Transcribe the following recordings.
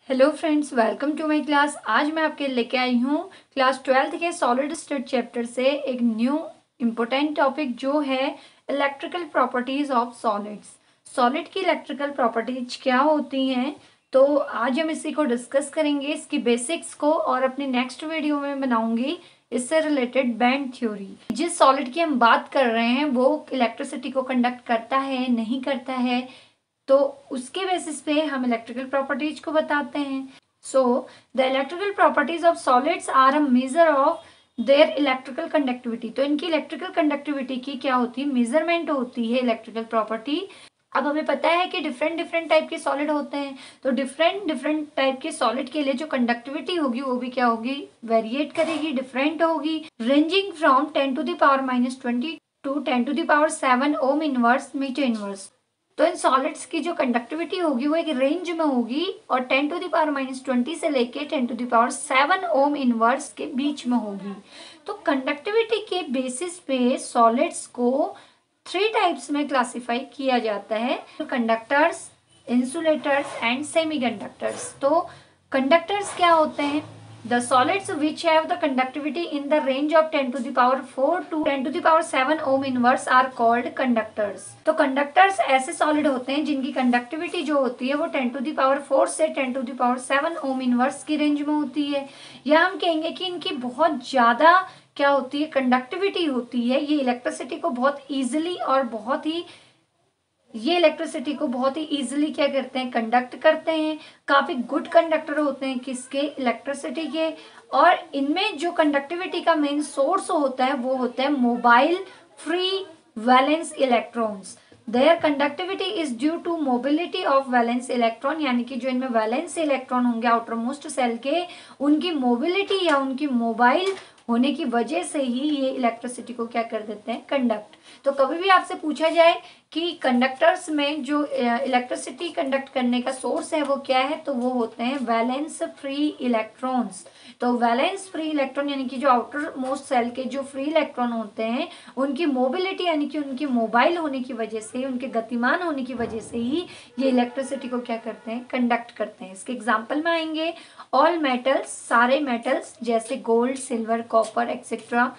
Hello friends, welcome to my class. आज मैं आपके लेके आई हूँ क्लास 12th के सॉलिड स्टेट चैप्टर से एक न्यू इम्पोर्टेंट टॉपिक जो है electrical properties of solids. Solid की इलेक्ट्रिकल प्रॉपर्टीज क्या होती हैं, तो आज हम इसी को डिस्कस करेंगे, इसकी बेसिक्स को, और अपनी नेक्स्ट वीडियो में बनाऊंगी इससे रिलेटेड बैंड थ्योरी। जिस सॉलिड की हम बात कर रहे हैं वो इलेक्ट्रिसिटी को कंडक्ट करता है नहीं करता है, तो उसके बेसिस पे हम इलेक्ट्रिकल प्रॉपर्टीज को बताते हैं। So the electrical properties of solids are a measure of their electrical conductivity. तो इनकी इलेक्ट्रिकल कंडक्टिविटी की क्या होती है, मेजरमेंट होती है इलेक्ट्रिकल प्रॉपर्टी। अब हमें पता है कि डिफरेंट डिफरेंट टाइप के सॉलिड होते हैं, तो डिफरेंट डिफरेंट टाइप के सॉलिड के लिए जो कंडक्टिविटी होगी वो भी क्या होगी, वेरिएट करेगी, डिफरेंट होगी, ranging from 10⁻⁻20 to 10⁻7 ohm inverse metre inverse. तो इन सॉलिड्स की जो कंडक्टिविटी होगी वो एक रेंज में होगी और 10⁻20 से लेके 10⁻7 ओम इनवर्स के बीच में होगी। तो कंडक्टिविटी के बेसिस पे सॉलिड्स को 3 टाइप्स में क्लासिफाई किया जाता है, कंडक्टर्स, इंसुलेटर्स एंड सेमीकंडक्टर्स। तो कंडक्टर्स क्या होते हैं? The solids which have the conductivity in the range of 10⁴ to 10⁷ ohm inverse are called conductors। तो कंडक्टर्स ऐसे सॉलिड होते हैं जिनकी कंडक्टिविटी जो होती है वो 10⁴ से 10⁷ ओम इनवर्स की रेंज में होती है, या हम कहेंगे कि इनकी बहुत ज्यादा क्या होती है, कंडक्टिविटी होती है। ये इलेक्ट्रिसिटी को बहुत इजीली और ये इलेक्ट्रिसिटी को बहुत ही इजीली क्या करते हैं, कंडक्ट करते हैं। काफी गुड कंडक्टर होते हैं किसके, इलेक्ट्रिसिटी के। और इनमें जो कंडक्टिविटी का मेन सोर्स होता है वो होता है mobile free valence electrons. Their conductivity is due to mobility of valence electron, यानी कि जो इनमें वैलेंस इलेक्ट्रॉन होंगे आउटर मोस्ट सेल के, उनकी मोबिलिटी या उनकी मोबाइल होने की वजह से ही ये इलेक्ट्रिसिटी को क्या कर देते हैं, कंडक्ट। तो कभी भी आपसे पूछा जाए कि कंडक्टर्स में जो इलेक्ट्रिसिटी कंडक्ट करने का सोर्स है वो क्या है, तो वो होते हैं वैलेंस फ्री इलेक्ट्रॉन्स। तो वैलेंस फ्री इलेक्ट्रॉन यानी कि जो आउटर मोस्ट सेल के जो फ्री इलेक्ट्रॉन होते हैं उनकी मोबिलिटी यानी कि उनकी मोबाइल होने की वजह से, उनके गतिमान होने की वजह से ही ये इलेक्ट्रिसिटी को क्या करते हैं, कंडक्ट करते हैं। इसके एग्जाम्पल में आएंगे ऑल मेटल्स, सारे मेटल्स जैसे गोल्ड, सिल्वर, कॉपर एक्सेट्रा।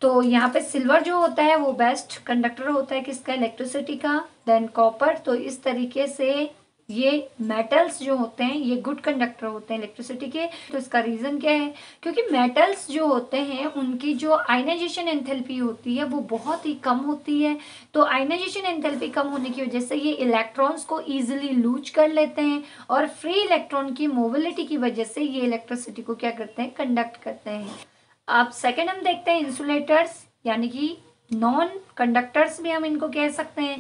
तो यहाँ पे सिल्वर जो होता है वो बेस्ट कंडक्टर होता है किसका, इलेक्ट्रिसिटी का। Than copper. तो इस तरीके से ये मेटल्स जो होते हैं ये गुड कंडक्टर होते हैं इलेक्ट्रिसिटी के। तो इसका रीजन क्या है, क्योंकि मेटल्स जो होते हैं उनकी जो आयनाइजेशन एंथैल्पी होती है वो बहुत ही कम होती है। तो आयनाइजेशन एंथैल्पी कम होने की वजह से ये इलेक्ट्रॉन्स को इजीली लूज कर लेते हैं और फ्री इलेक्ट्रॉन की मोबिलिटी की वजह से ये इलेक्ट्रिसिटी को क्या करते हैं, कंडक्ट करते हैं। अब सेकेंड हम देखते हैं इंसुलेटर्स, यानी कि नॉन कंडक्टर्स भी हम इनको कह सकते हैं।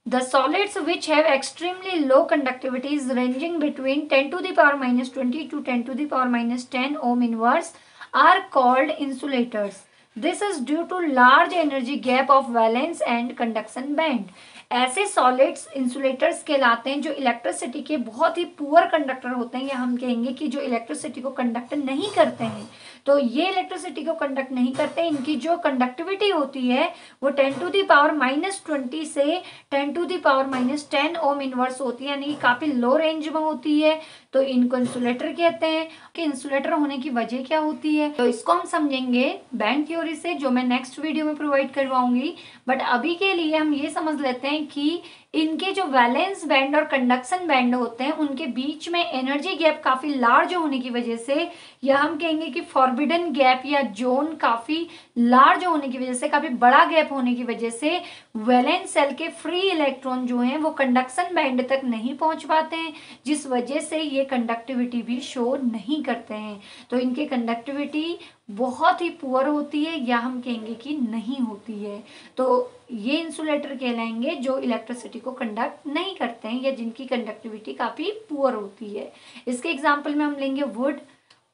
The solids which have extremely low conductivities ranging between 10⁻⁻20 to 10⁻⁻10 ohm inverse are called insulators. This is due to large energy gap of valence and conduction band. ऐसे सॉलिड्स इंसुलेटर्स कहलाते हैं जो इलेक्ट्रिसिटी के बहुत ही पुअर कंडक्टर होते हैं, या हम कहेंगे कि जो इलेक्ट्रिसिटी को कंडक्ट नहीं करते हैं। तो ये इलेक्ट्रिसिटी को कंडक्ट नहीं करते, इनकी जो कंडक्टिविटी होती है वो 10⁻⁻20 से 10⁻⁻10 ओम इनवर्स होती है, यानी काफी लो रेंज में होती है। तो इनको इंसुलेटर कहते हैं। कि इंसुलेटर होने की वजह क्या होती है, तो इसको हम समझेंगे बैंड थ्योरी से, जो मैं नेक्स्ट वीडियो में प्रोवाइड करवाऊंगी। बट अभी के लिए हम ये समझ लेते हैं कि इनके जो वैलेंस बैंड और कंडक्शन बैंड होते हैं उनके बीच में एनर्जी गैप काफी लार्ज होने की वजह से, या हम कहेंगे कि फॉरबिडन गैप या जोन काफी लार्ज होने की वजह से, काफी बड़ा गैप होने की वजह से वैलेंस सेल के फ्री इलेक्ट्रॉन जो हैं वो कंडक्शन बैंड तक नहीं पहुंच पाते हैं, जिस वजह से ये कंडक्टिविटी भी शो नहीं करते हैं। तो इनकी कंडक्टिविटी बहुत ही पुअर होती है, या हम कहेंगे कि नहीं होती है। तो ये इंसुलेटर कहलाएंगे जो इलेक्ट्रिसिटी को कंडक्ट नहीं करते हैं, या जिनकी कंडक्टिविटी काफी पुअर होती है। इसके एग्जांपल में हम लेंगे वुड,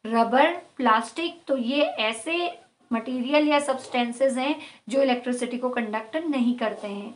रबर, प्लास्टिक। तो ये ऐसे मटेरियल या सब्सटेंसेस हैं जो इलेक्ट्रिसिटी को कंडक्ट नहीं करते हैं।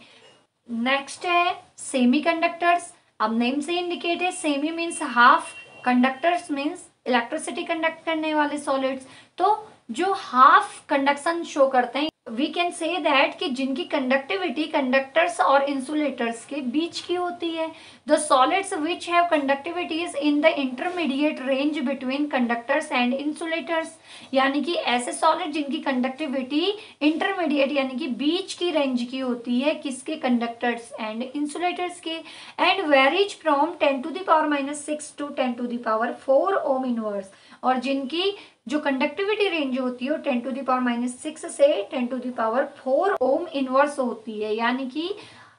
नेक्स्ट है सेमीकंडक्टर्स। अब नेम से इंडिकेट है, semi means half, conductors means electricity conduct करने वाले सॉलिड्स। तो जो हाफ कंडक्शन शो करते हैं वी कैन से दैट कि जिनकी कंडक्टिविटी कंडक्टर्स और इंसुलेटर्स के बीच की होती है। The solids which have conductivities in the intermediate range between conductors and insulators, यानी कि ऐसे सॉलिड जिनकी कंडक्टिविटी इंटरमीडिएट यानी कि बीच की रेंज की होती है, किसके, कंडक्टर्स एंड इंसुलेटर्स के, and varies from 10⁻⁻⁶ to 10⁴ ohm inverse, और जिनकी जो कंडक्टिविटी रेंज होती है वो 10⁻⁻⁶ से 10⁴ ओम इनवर्स होती है। यानी कि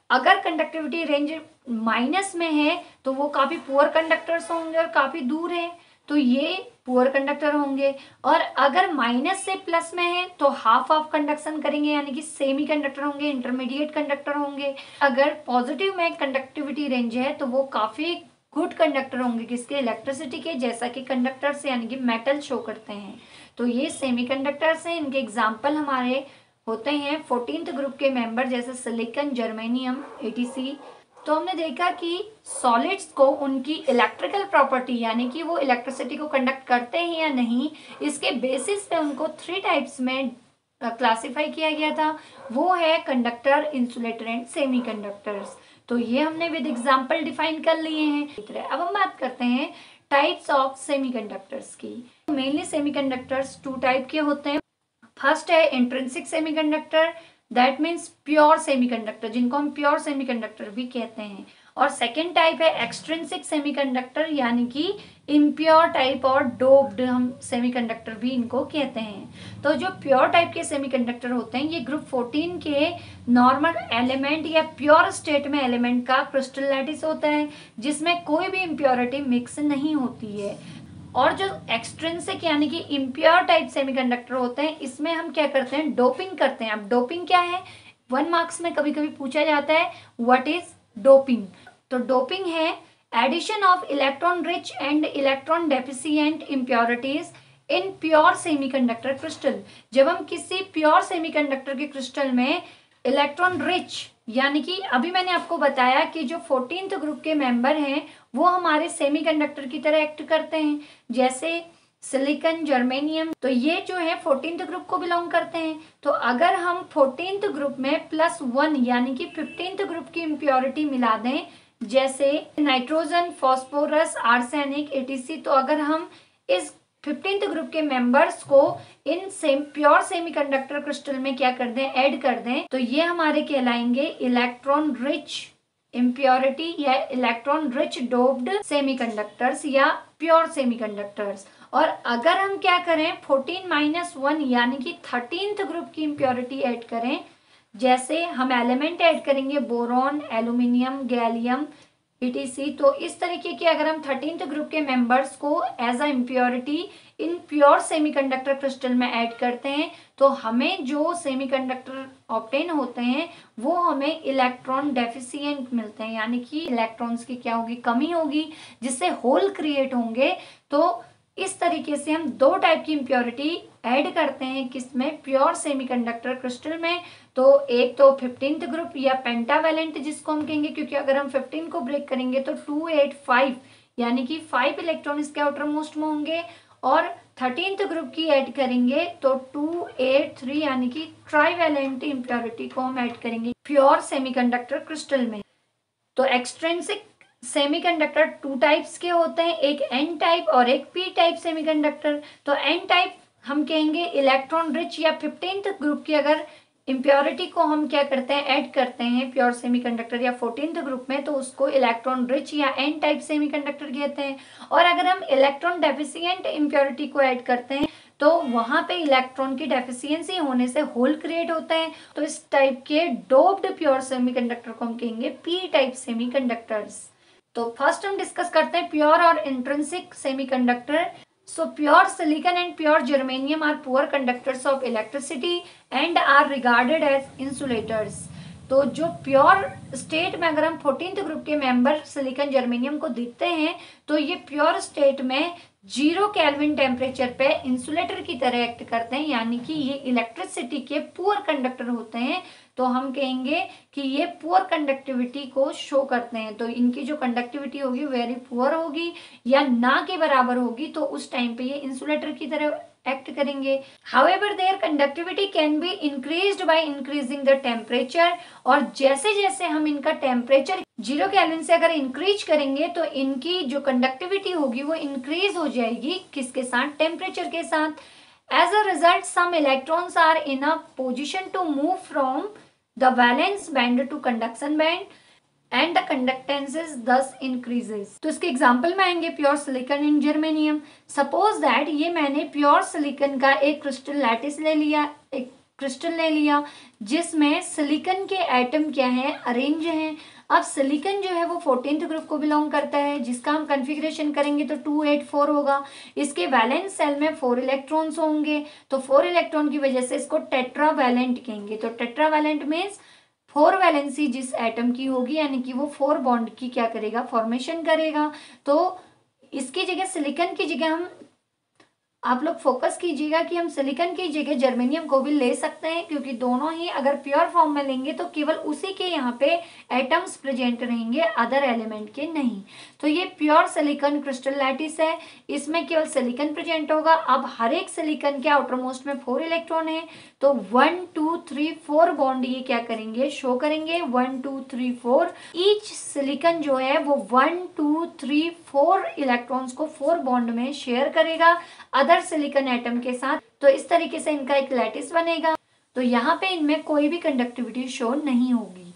अगर कंडक्टिविटी रेंज माइनस में है तो वो काफी पुअर कंडक्टर्स होंगे, और काफी दूर है तो ये पुअर कंडक्टर होंगे, और अगर माइनस से प्लस में है तो हाफ ऑफ कंडक्शन करेंगे, यानी कि सेमी कंडक्टर होंगे, इंटरमीडिएट कंडक्टर होंगे। अगर पॉजिटिव में कंडक्टिविटी रेंज है तो वो काफी गुड कंडक्टर होंगे, किसके, इलेक्ट्रिसिटी के, जैसा कि कंडक्टर्स यानी कि मेटल शो करते हैं। तो ये सेमी कंडक्टर्स हैं। इनके एग्जाम्पल हमारे होते हैं 14th ग्रुप के मेंबर, जैसे सिलिकॉन, जर्मेनियम, एटीसी। तो हमने देखा कि सॉलिड्स को उनकी इलेक्ट्रिकल प्रॉपर्टी यानी कि वो इलेक्ट्रिसिटी को कंडक्ट करते हैं या नहीं, इसके बेसिस पे उनको 3 टाइप्स में क्लासिफाई किया गया था। वो है conductor, insulator and semi conductors. तो ये हमने विद एग्जांपल डिफाइन कर लिए हैं। अब हम बात करते हैं टाइप्स ऑफ सेमीकंडक्टर्स की। मेनली सेमीकंडक्टर्स 2 टाइप के होते हैं। फर्स्ट है intrinsic semiconductor, that means pure semiconductor, जिनको हम प्योर सेमीकंडक्टर भी कहते हैं। और सेकेंड टाइप है एक्सट्रिंसिक सेमीकंडक्टर, यानी कि इम्प्योर टाइप और डोप्ड हम सेमीकंडक्टर भी इनको कहते हैं। तो जो प्योर टाइप के सेमीकंडक्टर होते हैं ये ग्रुप 14 के नॉर्मल एलिमेंट या प्योर स्टेट में एलिमेंट का क्रिस्टल लैटिस होता है, जिसमें कोई भी इम्प्योरिटी मिक्स नहीं होती है। और जो एक्सट्रिंसिक यानी कि इम्प्योर टाइप सेमीकंडक्टर होते हैं, इसमें हम क्या करते हैं, डोपिंग करते हैं। अब डोपिंग क्या है, 1 मार्क्स में कभी कभी पूछा जाता है, व्हाट इज डोपिंग। तो डोपिंग है addition of electron rich and electron deficient impurities in pure semiconductor crystal. जब हम किसी प्योर सेमीकंडक्टर के क्रिस्टल में इलेक्ट्रॉन रिच, यानी कि अभी मैंने आपको बताया कि जो 14th ग्रुप के मेंबर हैं वो हमारे सेमीकंडक्टर की तरह एक्ट करते हैं, जैसे सिलिकॉन, जर्मेनियम। तो ये जो है 14th ग्रुप को बिलोंग करते हैं। तो अगर हम 14th ग्रुप में +1 यानी कि 15th ग्रुप की इम्प्योरिटी मिला दें, जैसे नाइट्रोजन, फास्फोरस, आर्सेनिक, एटीसी, तो अगर हम इस 15th ग्रुप के मेंबर्स को इन प्योर सेमीकंडक्टर क्रिस्टल में क्या कर दें, ऐड कर दें, तो ये हमारे कहलाएंगे इलेक्ट्रॉन रिच इम्प्योरिटी या इलेक्ट्रॉन रिच डोप्ड सेमीकंडक्टर्स या प्योर सेमीकंडक्टर्स। और अगर हम क्या करें 14-1 यानी कि 13th ग्रुप की इम्प्योरिटी ऐड करें, जैसे हम एलिमेंट ऐड करेंगे बोरॉन, एल्यूमिनियम, गैलियम, ETC, तो इस तरीके के अगर हम 13th ग्रुप के मेंबर्स को as a impurity in pure semiconductor crystal में ऐड करते हैं, तो हमें जो सेमीकंडक्टर ऑब्टेन होते हैं वो हमें इलेक्ट्रॉन डेफिशिएंट मिलते हैं, यानी कि इलेक्ट्रॉन्स की क्या होगी, कमी होगी, जिससे होल क्रिएट होंगे। तो इस तरीके से हम 2 टाइप की इम्प्योरिटी ऐड करते हैं, किसमें, प्योर सेमीकंडक्टर क्रिस्टल में। तो एक तो 15th ग्रुप या पेंटावेलेंट जिसको हम कहेंगे, क्योंकि अगर हम 15 को ब्रेक करेंगे तो 285 यानी कि 5 इलेक्ट्रॉन इसके आउटर मोस्ट में होंगे, और 13th ग्रुप की ऐड करेंगे तो 283 यानी कि ट्राईवेलेंट इम्प्योरिटी को हम ऐड करेंगे प्योर सेमीकंडक्टर क्रिस्टल में। तो एक्सट्रिंसिक सेमीकंडक्टर 2 टाइप्स के होते हैं, एक एन टाइप और एक पी टाइप सेमीकंडक्टर। तो एन टाइप हम कहेंगे इलेक्ट्रॉन रिच या 15th ग्रुप की अगर इम्प्योरिटी को हम क्या करते हैं, ऐड करते हैं प्योर सेमीकंडक्टर या 14th ग्रुप में, तो उसको इलेक्ट्रॉन रिच या एन टाइप सेमीकंडक्टर कहते हैं। और अगर हम इलेक्ट्रॉन डेफिशिएंट इम्प्योरिटी को ऐड करते हैं तो वहां पे इलेक्ट्रॉन की डेफिशिएंसी होने से होल क्रिएट होता है। तो इस टाइप के डोप्ड प्योर सेमीकंडक्टर को हम कहेंगे पी टाइप सेमीकंडक्टर्स। तो फर्स्ट हम डिस्कस करते हैं प्योर और intrinsic semiconductor. So pure silicon and pure germanium are poor conductors of electricity and are regarded as insulators. तो जो प्योर स्टेट में अगर हम 14th ग्रुप के मेंबर सिलिकॉन, जर्मेनियम को देखते हैं तो ये प्योर स्टेट में 0 केल्विन टेम्परेचर पे इंसुलेटर की तरह एक्ट करते हैं, यानी कि ये इलेक्ट्रिसिटी के पुअर कंडक्टर होते हैं। तो हम कहेंगे कि ये पुअर कंडक्टिविटी को शो करते हैं। तो इनकी जो कंडक्टिविटी होगी वेरी पुअर होगी या ना के बराबर होगी, तो उस टाइम पे ये इंसुलेटर की तरह एक्ट करेंगे। However their conductivity can be increased by increasing the temperature, और जैसे जैसे हम इनका टेम्परेचर 0 केल्विन से अगर इंक्रीज करेंगे तो इनकी जो कंडक्टिविटी होगी वो इंक्रीज हो जाएगी, किसके साथ, टेम्परेचर के साथ। As a result some electrons are in a position to move from the valence band to conduction band and the conductances thus increases। तो इसके एग्जाम्पल में आएंगे pure silicon and germanium. Suppose that ये मैंने pure silicon का एक crystal lattice ले लिया, एक क्रिस्टल ले लिया जिसमें सिलिकॉन के एटम क्या है, अरेंज हैं। अब सिलिकॉन जो है वो 14th ग्रुप को बिलोंग करता है, जिसका हम कन्फिग्रेशन करेंगे तो 284 होगा। इसके वैलेंस सेल में 4 इलेक्ट्रॉन्स होंगे, तो 4 इलेक्ट्रॉन की वजह से इसको टेट्रावैलेंट कहेंगे। तो टेट्रावैलेंट मीन्स 4 वैलेंसी जिस एटम की होगी, यानी कि वो 4 बॉन्ड की क्या करेगा, फॉर्मेशन करेगा। तो इसकी जगह सिलिकॉन की जगह हम, आप लोग फोकस कीजिएगा कि हम सिलिकॉन की जगह जर्मेनियम को भी ले सकते हैं, क्योंकि दोनों ही अगर प्योर फॉर्म में लेंगे तो केवल उसी के यहाँ पे एटम्स प्रेजेंट रहेंगे, अदर एलिमेंट के नहीं। तो ये प्योर सिलिकॉन क्रिस्टल लैटिस है, इसमें केवल सिलिकॉन प्रेजेंट होगा। अब हर एक सिलिकॉन के आउटर मोस्ट में 4 इलेक्ट्रॉन है, तो 1 2 3 4 बॉन्ड ये क्या करेंगे, शो करेंगे। 1 2 3 4 ईच सिलिकॉन जो है वो 1 2 3 4 इलेक्ट्रॉन्स को 4 बॉन्ड में शेयर करेगा अदर सिलिकॉन एटम के साथ। तो इस तरीके से इनका एक लैटिस बनेगा। तो यहाँ पे इनमें कोई भी कंडक्टिविटी शो नहीं होगी।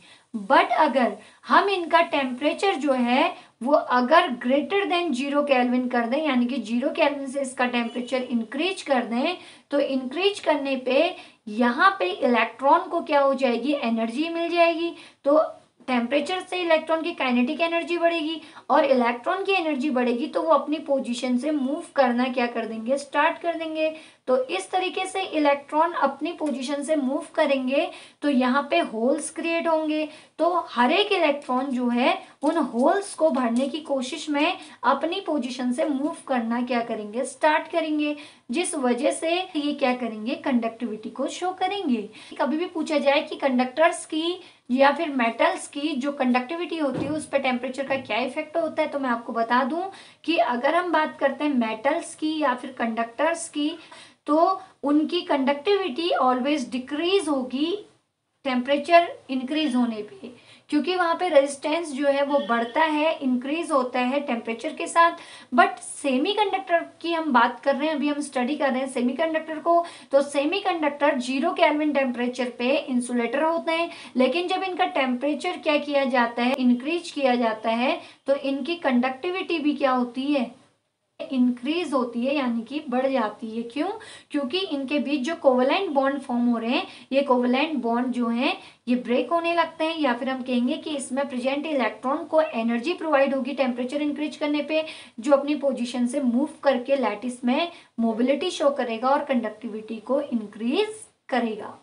बट अगर हम इनका टेम्परेचर जो है वो अगर ग्रेटर देन 0 केल्विन कर दें, यानी कि 0 केल्विन से इसका टेम्परेचर इंक्रीज कर दें, तो इंक्रीज करने पे यहाँ पे इलेक्ट्रॉन को क्या हो जाएगी, एनर्जी मिल जाएगी। तो टेम्परेचर से इलेक्ट्रॉन की काइनेटिक एनर्जी बढ़ेगी, और इलेक्ट्रॉन की एनर्जी बढ़ेगी तो वो अपनी पोजीशन से मूव करना क्या कर देंगे, स्टार्ट कर देंगे। तो इस तरीके से इलेक्ट्रॉन अपनी पोजीशन से मूव करेंगे तो यहाँ पे होल्स क्रिएट होंगे। तो हर एक इलेक्ट्रॉन जो है उन होल्स को भरने की कोशिश में अपनी पोजीशन से मूव करना क्या करेंगे, स्टार्ट करेंगे, जिस वजह से ये क्या करेंगे, कंडक्टिविटी को शो करेंगे। कभी भी पूछा जाए कि कंडक्टर्स की या फिर मेटल्स की जो कंडक्टिविटी होती है उस पर टेम्परेचर का क्या इफेक्ट होता है, तो मैं आपको बता दूं कि अगर हम बात करते हैं मेटल्स की या फिर कंडक्टर्स की, तो उनकी कंडक्टिविटी ऑलवेज डिक्रीज होगी टेम्परेचर इंक्रीज होने पे, क्योंकि वहां पे रेजिस्टेंस जो है वो बढ़ता है, इंक्रीज होता है टेम्परेचर के साथ। बट सेमीकंडक्टर की हम बात कर रहे हैं, अभी हम स्टडी कर रहे हैं सेमीकंडक्टर को। तो सेमीकंडक्टर 0 केल्विन टेम्परेचर पे इंसुलेटर होते हैं, लेकिन जब इनका टेम्परेचर क्या किया जाता है, इंक्रीज किया जाता है, तो इनकी कंडक्टिविटी भी क्या होती है, इंक्रीज होती है, यानी कि बढ़ जाती है। क्यों? क्योंकि इनके बीच जो कोवेलेंट बॉन्ड फॉर्म हो रहे हैं, ये कोवेलेंट बॉन्ड जो हैं ये ब्रेक होने लगते हैं, या फिर हम कहेंगे कि इसमें प्रेजेंट इलेक्ट्रॉन को एनर्जी प्रोवाइड होगी टेम्परेचर इंक्रीज करने पे, जो अपनी पोजीशन से मूव करके लैटिस में मोबिलिटी शो करेगा और कंडक्टिविटी को इंक्रीज करेगा।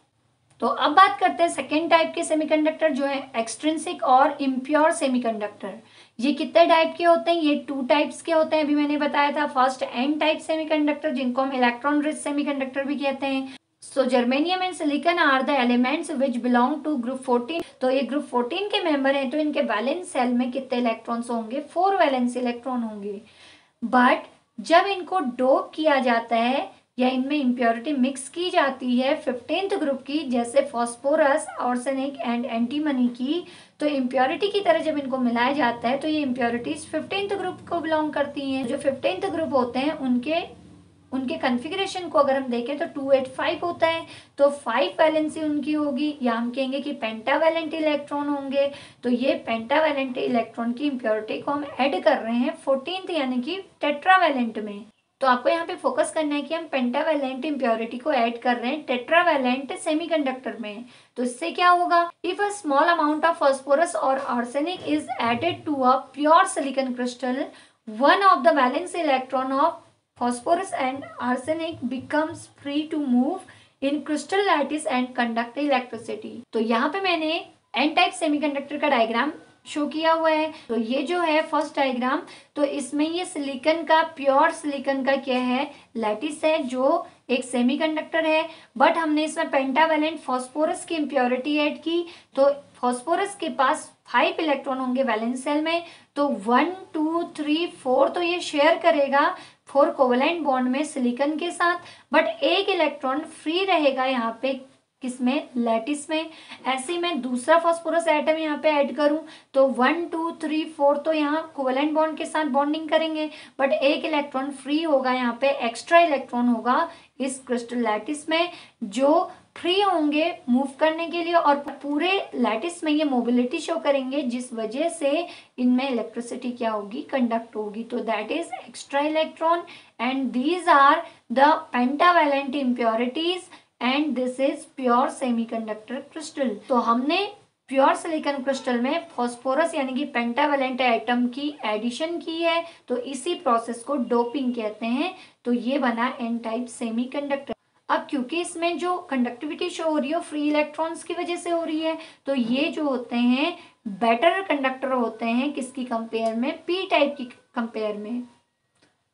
तो अब बात करते हैं सेकेंड टाइप के सेमीकंडक्टर जो है एक्सट्रिंसिक और इम्प्योर सेमीकंडक्टर। ये कितने टाइप के होते हैं, ये 2 टाइप्स के होते हैं, अभी मैंने बताया था। फर्स्ट एन टाइप सेमीकंडक्टर, जिनको हम इलेक्ट्रॉन रिच सेमीकंडक्टर भी कहते हैं। So germanium and silicon are the elements which belong to group 14। तो ये ग्रुप 14 के मेंबर हैं, तो इनके वैलेंस सेल में कितने इलेक्ट्रॉन्स होंगे, 4 वैलेंस इलेक्ट्रॉन होंगे। बट जब इनको डोप किया जाता है या इनमें इम्प्योरिटी मिक्स की जाती है 15th ग्रुप की, जैसे फॉस्फोरस, आर्सेनिक एंड एंटीमनी की, तो इम्प्योरिटी की तरह जब इनको मिलाया जाता है तो ये इम्प्योरिटीज 15th ग्रुप को बिलोंग करती हैं। जो 15th ग्रुप होते हैं उनके कॉन्फ़िगरेशन को अगर हम देखें तो 285 होता है, तो 5 वैलेंसी उनकी होगी, या हम कहेंगे कि पेंटावैलेंट इलेक्ट्रॉन होंगे। तो ये पेंटावैलेंट इलेक्ट्रॉन की इम्प्योरिटी को हम ऐड कर रहे हैं 14th यानी कि टेट्रावैलेंट में। तो आपको यहाँ पे फोकस करना है कि हम पेंटावैलेंट इम्प्योरिटी को ऐड कर रहे हैं टेट्रावैलेंट सेमीकंडक्टर में। तो इससे क्या होगा, if a small amount of phosphorus और arsenic is added to a pure silicon crystal, one of the valence electron of phosphorus and arsenic becomes free to move in crystal lattice and conduct electricity। तो यहाँ पे मैंने N type semiconductor का diagram show किया हुआ है। तो ये जो है फर्स्ट डायग्राम, तो इसमें ये सिलिकॉन का, प्योर सिलिकॉन का क्या है, लैटिस है, जो एक सेमीकंडक्टर है। बट हमने इसमें पेंटावैलेंट फास्फोरस की इम्प्योरिटी ऐड की, तो फास्फोरस के पास 5 इलेक्ट्रॉन होंगे वैलेंस सेल में, तो 1 2 3 4 तो ये शेयर करेगा 4 कोवेलेंट बॉन्ड में सिलिकॉन के साथ, बट एक इलेक्ट्रॉन फ्री रहेगा यहाँ पे किसमें, लैटिस में। ऐसे मैं दूसरा फास्फोरस एटम यहाँ पे ऐड करूं तो 1 2 3 4 तो यहाँ कोवेलेंट बॉन्ड के साथ बॉन्डिंग करेंगे, बट एक इलेक्ट्रॉन फ्री होगा यहाँ पे, एक्स्ट्रा इलेक्ट्रॉन होगा इस क्रिस्टल लैटिस में जो फ्री होंगे मूव करने के लिए, और पूरे लैटिस में ये मोबिलिटी शो करेंगे जिस वजह से इनमें इलेक्ट्रिसिटी क्या होगी, कंडक्ट होगी। तो that is extra electron and these are the pentavalent impurities and this is pure semiconductor crystal. तो हमने प्योर सिलिकॉन क्रिस्टल में फॉस्फोरस यानी कि पेंटावैलेंट एटम की एडिशन की है, तो इसी प्रोसेस को डोपिंग कहते हैं। तो ये बना एन टाइप सेमीकंडक्टर। अब क्योंकि इसमें जो कंडक्टिविटी शो हो रही है फ्री इलेक्ट्रॉन्स की वजह से हो रही है, तो ये जो होते हैं बेटर कंडक्टर होते हैं किसकी कंपेयर में, पी टाइप की कंपेयर में।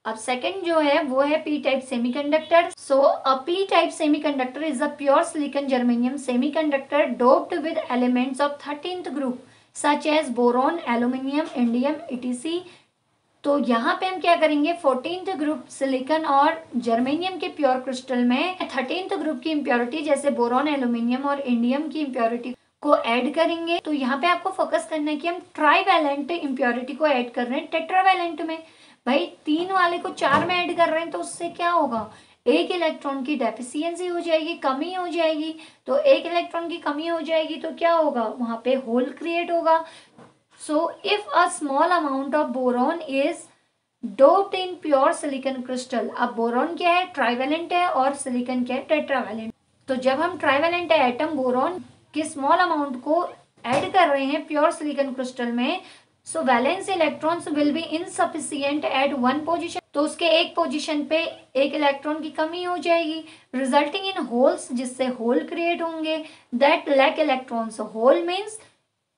अब सेकंड जो है वो है P type semiconductor. So a P type semiconductor is a pure silicon germanium semiconductor doped with elements of 13th group such as boron, aluminium, indium, etc। तो यहाँ पे हम क्या करेंगे, 14th ग्रुप सिलिकॉन और जर्मेनियम के प्योर क्रिस्टल में 13th group की इम्प्योरिटी जैसे बोरॉन, एल्यूमिनियम और इंडियम की इम्प्योरिटी को ऐड करेंगे। तो यहाँ पे आपको फोकस करना है कि हम ट्राईवैलेंट इम्प्योरिटी को ऐड कर रहे हैं टेट्रावैलेंट में। भाई 3 वाले को 4 में ऐड कर रहे हैं तो उससे क्या होगा, एक इलेक्ट्रॉन की डेफिशिएंसी हो जाएगी, कमी हो जाएगी। तो एक इलेक्ट्रॉन की कमी हो जाएगी तो क्या होगा, वहां पे होल क्रिएट होगा। So if a small amount of boron is doped in pure silicon crystal, अब बोरॉन क्या है, ट्राइवेलेंट है, और सिलिकॉन क्या है, टेट्रावेलेंट। तो जब हम ट्राइवेलेंट एटम बोरॉन के स्मॉल अमाउंट को ऐड कर रहे हैं प्योर सिलिकॉन क्रिस्टल में, so valence electrons will be insufficient at one position. तो उसके एक पोजीशन पे एक इलेक्ट्रॉन की कमी हो जाएगी, रिजल्टिंग इन होल्स, जिससे होल क्रिएट होंगे। That lack electrons, hole means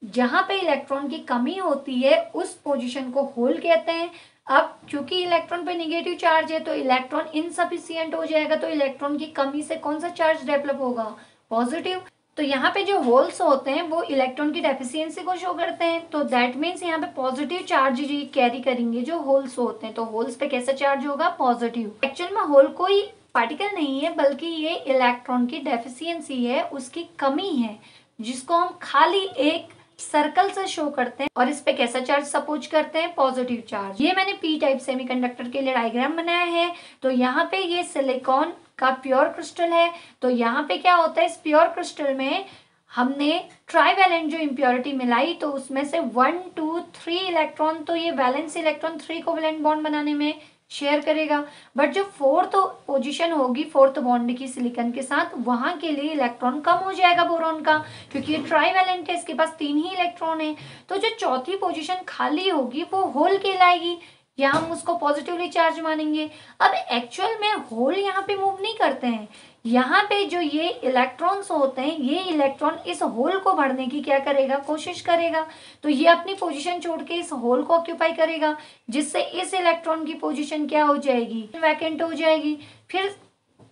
जहां पे इलेक्ट्रॉन की कमी होती है उस पोजीशन को होल कहते हैं। अब क्योंकि इलेक्ट्रॉन पे नेगेटिव चार्ज है तो इलेक्ट्रॉन इनसफिशिएंट हो जाएगा, तो इलेक्ट्रॉन की कमी से कौन सा चार्ज डेवलप होगा, पॉजिटिव। तो यहाँ पे जो होल्स होते हैं वो इलेक्ट्रॉन की डेफिशिएंसी को शो करते हैं, तो दैट मीन्स यहाँ पे पॉजिटिव चार्ज कैरी करेंगे जो होल्स होते हैं। तो होल्स पे कैसा चार्ज होगा, पॉजिटिव। एक्चुअल में होल कोई पार्टिकल नहीं है बल्कि ये इलेक्ट्रॉन की डेफिशिएंसी है, उसकी कमी है, जिसको हम खाली एक सर्कल से शो करते हैं, और इस पे कैसा चार्ज सपोज करते हैं, पॉजिटिव चार्ज। ये मैंने पी टाइप सेमीकंडक्टर के लिए डायग्राम बनाया है। तो यहाँ पे ये सिलिकॉन का प्योर क्रिस्टल है। तो यहाँ पे क्या होता है, इस प्योर क्रिस्टल में हमने ट्राईवैलेंट जो इम्प्योरिटी मिलाई, तो उसमें से 1 2 3 इलेक्ट्रॉन, तो ये वैलेंस इलेक्ट्रॉन 3 कोवेलेंट बॉन्ड बनाने में शेयर करेगा। बट जो 4th पोजीशन होगी 4th बॉन्ड की सिलिकॉन के साथ, वहां के लिए इलेक्ट्रॉन कम हो जाएगा बोरॉन का, क्योंकि ये ट्राईवैलेंट है, इसके पास 3 ही इलेक्ट्रॉन है। तो जो चौथी पोजीशन खाली होगी वो होल कहलाएगी, या हम उसको पॉजिटिवली चार्ज मानेंगे। अब एक्चुअल में होल यहाँ पे मूव नहीं करते हैं, यहाँ पे जो ये इलेक्ट्रॉन्स होते हैं, ये इलेक्ट्रॉन इस होल को भरने की क्या करेगा, कोशिश करेगा। तो ये अपनी पोजीशन छोड़ के इस होल को ऑक्यूपाई करेगा, जिससे इस इलेक्ट्रॉन की पोजीशन क्या हो जाएगी, वैकेंट हो जाएगी। फिर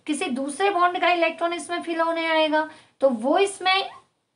किसी दूसरे बॉन्ड का इलेक्ट्रॉन इसमें फिल होने आएगा, तो वो इसमें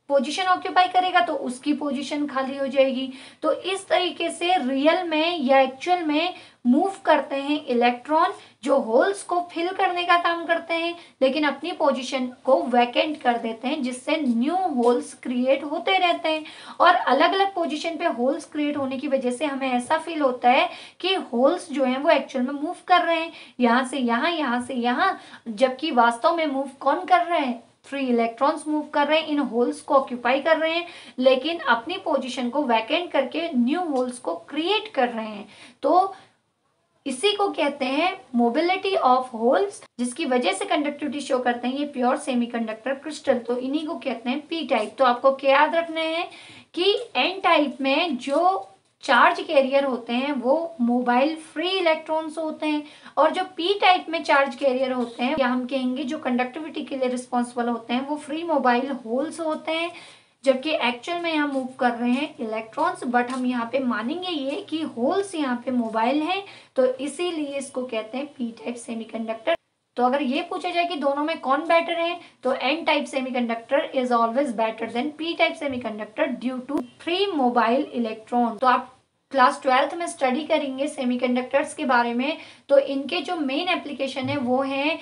पोजीशन ऑक्यूपाई करेगा, तो उसकी पोजीशन खाली हो जाएगी। तो इस तरीके से रियल में या एक्चुअल में मूव करते हैं इलेक्ट्रॉन, जो होल्स को फिल करने का काम करते हैं, लेकिन अपनी पोजीशन को वैकेंट कर देते हैं, जिससे न्यू होल्स क्रिएट होते रहते हैं। और अलग अलग पोजीशन पे होल्स क्रिएट होने की वजह से हमें ऐसा फील होता है कि होल्स जो हैं वो एक्चुअल में मूव कर रहे हैं, यहाँ से यहाँ, यहाँ से यहाँ, जबकि वास्तव में मूव कौन कर रहे हैं, 3 इलेक्ट्रॉन्स मूव कर रहे हैं, इन होल्स को ऑक्यूपाई कर रहे हैं, लेकिन अपनी पोजीशन को वैकेंट करके न्यू होल्स को क्रिएट कर रहे हैं। तो इसी को कहते हैं मोबिलिटी ऑफ होल्स, जिसकी वजह से कंडक्टिविटी शो करते हैं ये प्योर सेमीकंडक्टर क्रिस्टल। तो इन्हीं को कहते हैं पी टाइप। तो आपको क्या याद रखना है कि एन टाइप में जो चार्ज कैरियर होते हैं वो मोबाइल फ्री इलेक्ट्रॉन्स होते हैं, और जो पी टाइप में चार्ज कैरियर होते हैं, या हम कहेंगे जो कंडक्टिविटी के लिए रिस्पॉन्सिबल होते हैं, वो फ्री मोबाइल होल्स होते हैं, जबकि एक्चुअल में यहाँ मूव कर रहे हैं इलेक्ट्रॉन्स। बट हम यहाँ पे मानेंगे ये कि होल्स यहाँ पे मोबाइल हैं, तो इसीलिए इसको कहते हैं पी टाइप सेमीकंडक्टर। तो अगर ये पूछा जाए कि दोनों में कौन बेटर है, तो N type semiconductor is always better than P type semiconductor due to free mobile electron. तो आप क्लास 12th में स्टडी करेंगे सेमीकंडक्टर्स के बारे में। तो इनके जो मेन एप्लीकेशन है वो है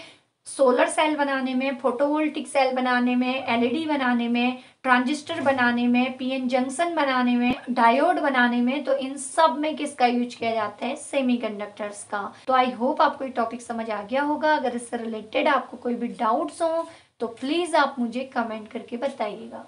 सोलर सेल बनाने में, फोटोवोल्टिक सेल बनाने में, एलईडी बनाने में, ट्रांजिस्टर बनाने में, पीएन जंक्शन बनाने में, डायोड बनाने में। तो इन सब में किसका यूज किया जाता है? सेमीकंडक्टर्स का। तो आई होप आपको ये टॉपिक समझ आ गया होगा। अगर इससे रिलेटेड आपको कोई भी डाउट्स हो तो प्लीज आप मुझे कमेंट करके बताइएगा।